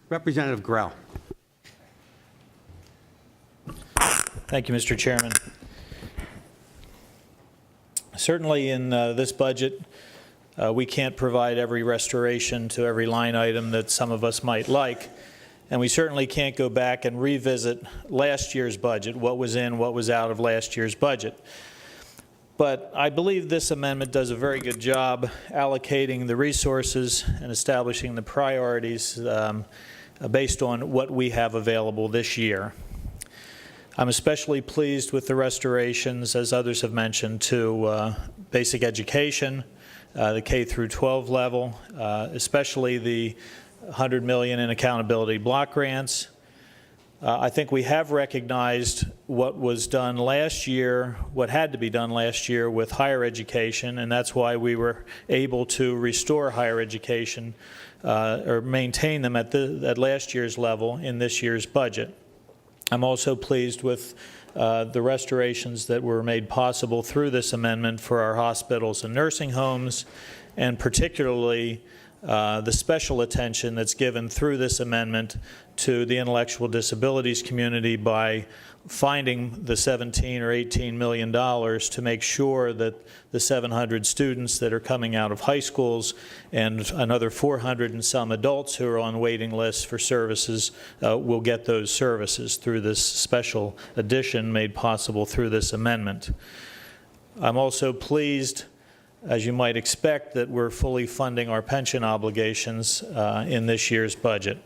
Representative Grell. Thank you, Mr. Chairman. Certainly in this budget, we can't provide every restoration to every line item that some of us might like, and we certainly can't go back and revisit last year's budget, what was in, what was out of last year's budget. But I believe this amendment does a very good job allocating the resources and establishing the priorities based on what we have available this year. I'm especially pleased with the restorations, as others have mentioned, to basic education, the K through 12 level, especially the $100 million in accountability block grants. I think we have recognized what was done last year, what had to be done last year with higher education, and that's why we were able to restore higher education or maintain them at last year's level in this year's budget. I'm also pleased with the restorations that were made possible through this amendment for our hospitals and nursing homes, and particularly the special attention that's given through this amendment to the intellectual disabilities community by finding the $17 or $18 million to make sure that the 700 students that are coming out of high schools and another 400 and some adults who are on waiting lists for services will get those services through this special addition made possible through this amendment. I'm also pleased, as you might expect, that we're fully funding our pension obligations in this year's budget.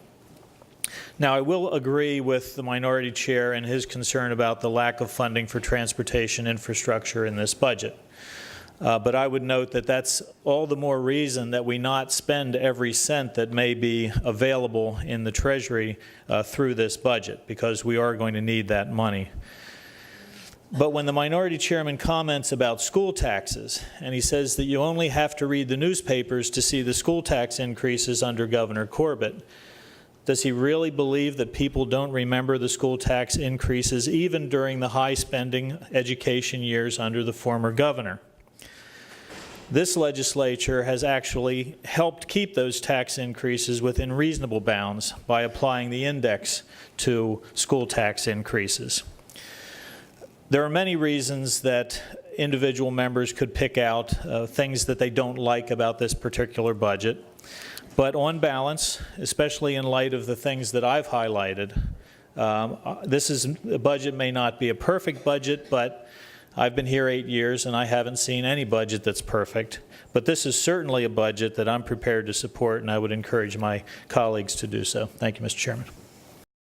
Now, I will agree with the minority chair and his concern about the lack of funding for transportation infrastructure in this budget. But I would note that that's all the more reason that we not spend every cent that may be available in the Treasury through this budget, because we are going to need that money. But when the minority chairman comments about school taxes, and he says that you only have to read the newspapers to see the school tax increases under Governor Corbett, does he really believe that people don't remember the school tax increases even during the high-spending education years under the former governor? This legislature has actually helped keep those tax increases within reasonable bounds by applying the index to school tax increases. There are many reasons that individual members could pick out things that they don't like about this particular budget. But on balance, especially in light of the things that I've highlighted, a budget may not be a perfect budget, but I've been here 8 years and I haven't seen any budget that's perfect. But this is certainly a budget that I'm prepared to support, and I would encourage my colleagues to do so. Thank you, Mr. Chairman.